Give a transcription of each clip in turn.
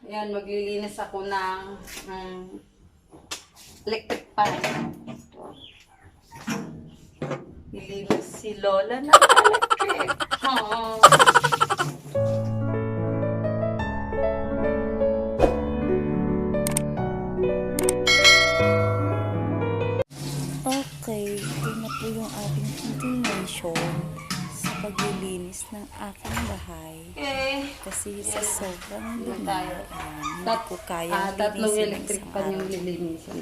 Ayan, maglilinis ako ng electric pan. Nilinis si Lola ng electric pan. Okay, ito na po yung aking continuation sa paglilinis ng aking bahay. Okay. Kasi sa sobrang dumi, tayo. hindi po kaya Tatlong linisin ng electric isang pan yung araw. lilinisin.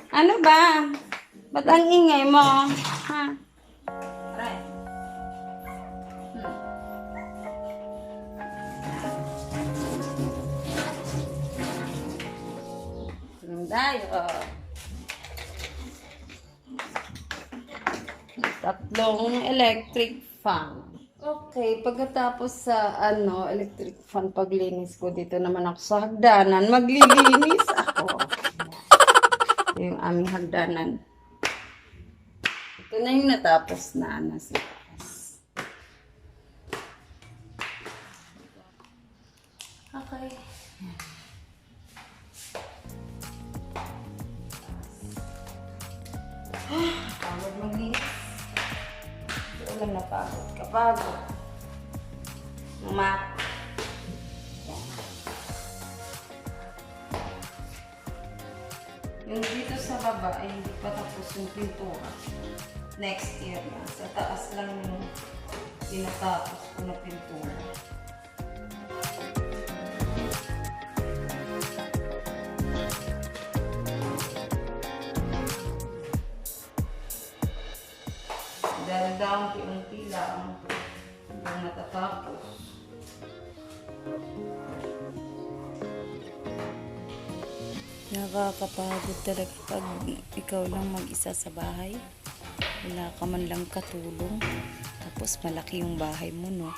Ano ba? Ba't ang ingay mo? Ha? Right. Tayo. Tatlong electric fan. Okay, pagkatapos sa electric fan paglinis ko, dito naman ako sa hagdanan, maglilinis ako. Ito yung aming hagdanan. Ito na yung natapos na nasa taas. Okay. Pagod maglinis. Wala na pagod. Kapagod. Mat. Yung dito sa baba ay hindi pa tapos yung pintura. Next year na. Sa taas lang yung tinatapos ko na pintura. Dahil unti-unti lang hanggang natatapos. Nakakapagod talaga pag ikaw lang mag-isa sa bahay. Wala ka man lang katulong. Tapos malaki yung bahay mo, no?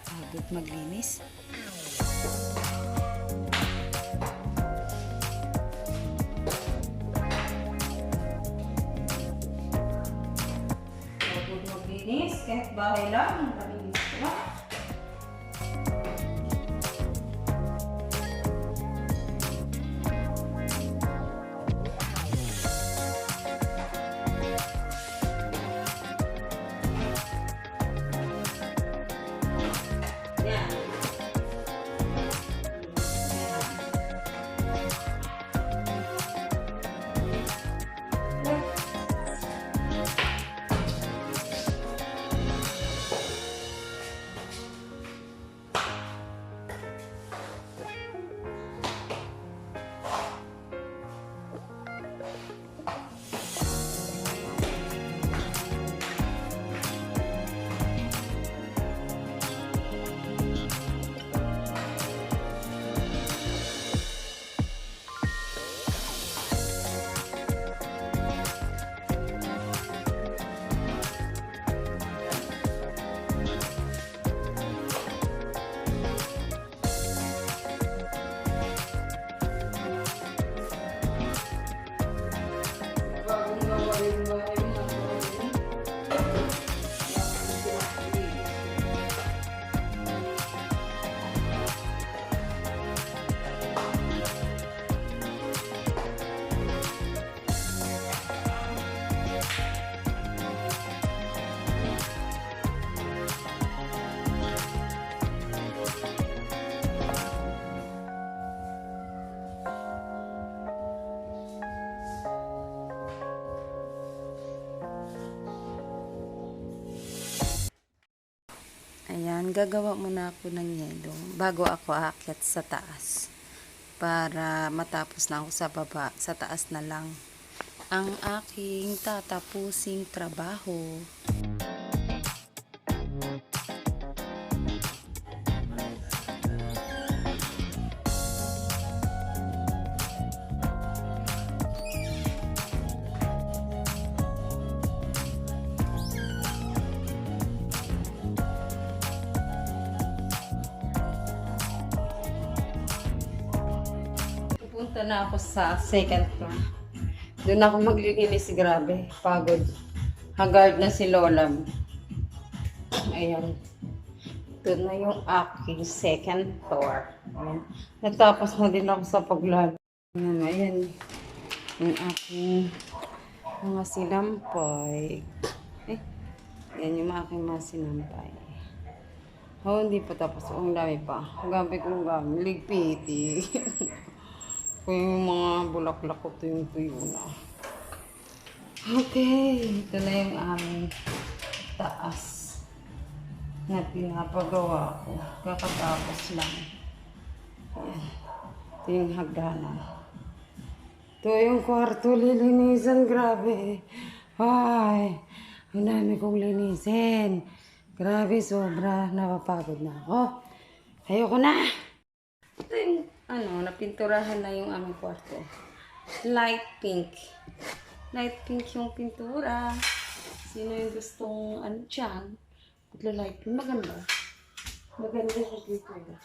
Pagod maglinis. Pagod maglinis, kahit bahay lang, malinis ko na. Yan. Bagong gawa yung bahay mo, nakuha. Ayan, gagawa muna ako ng yelo bago ako aakyat sa taas. Para matapos na ako sa baba, sa taas na lang ang aking tatapusing trabaho. Pupunta na ako sa second floor. Doon ako maglilinis, grabe. Pagod. Haggard na si Lola. Ayan. Ito na yung aking second floor. Ayan. Natapos na din ako sa paglalagay. Ayan. Yung aking mga sinampay. Yan yung aking mga sinampay. Oh, hindi pa tapos. Ang dami pa. Gamit kong gamit. Ligpiti. Kung yung mga bulaklak ko tuyo na. Okay. Ito na yung aming taas na pinapagawa ko. Kakatapos lang. Ayan. Ito yung hagdanan. Ito yung kwarto lilinisan. Grabe. Ay. Ang dami kong linisin. Grabe, sobra. Napapagod na ako. Ayoko na. Ito yung, napinturahan na yung aming kwarto. Light pink. Light pink yung pintura. Sino yung gustong, dyan? Light pink. Maganda. Maganda yung pintura.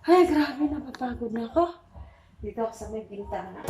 Ay, grabe. Napapagod na ako. Dito ako sa may bintana.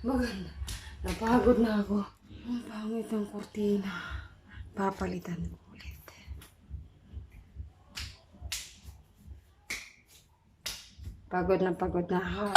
Maganda. Napagod na ako. Ang pangit ng kurtina. Papalitan ko ulit. Pagod na ako.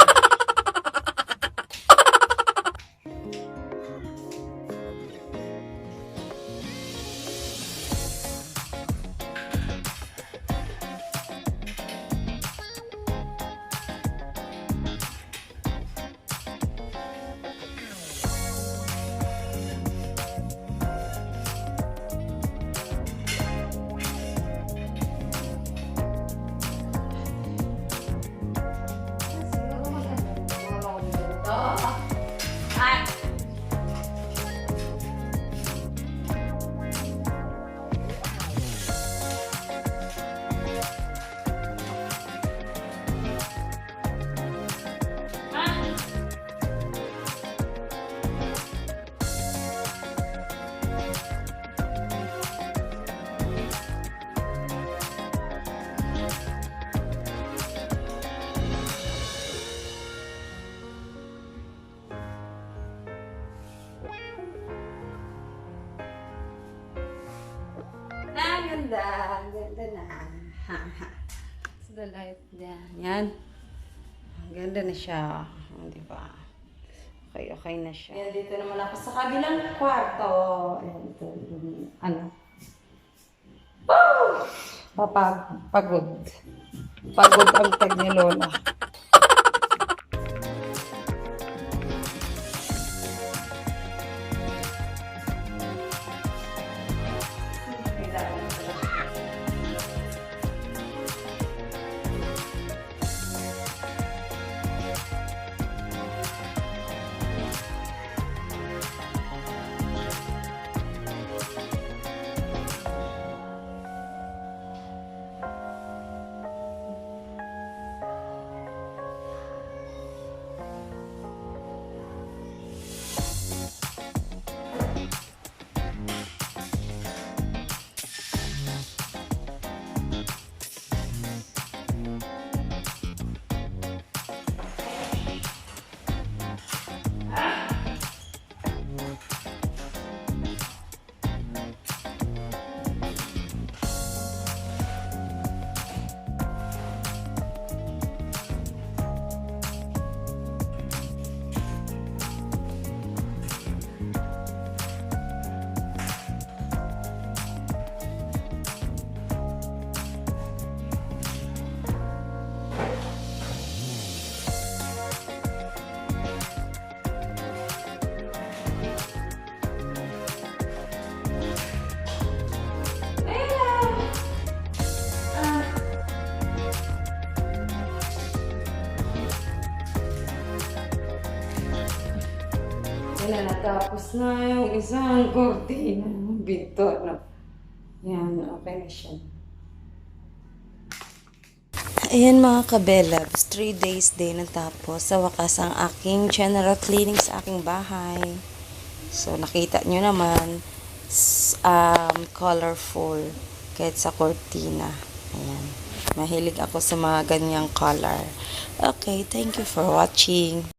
Ganda. Ganda na. Ha, ha. So, the light dyan. Yan. Ang ganda na siya. Di ba? Okay na siya. Ayan, dito naman ako sa kabilang kwarto. Ayan, ito, ano. Woo! Pagod. Pagod ang tag ni Lola. Yan na, natapos na yung isang kortina ng binto, no? Yan, okay na siya. Ayan mga kabelabs, 3 days din natapos sa wakas ang aking general cleaning sa aking bahay. So nakita nyo naman, colorful kahit sa kortina. Ayan. Mahilig ako sa mga ganyang color. Okay, thank you for watching.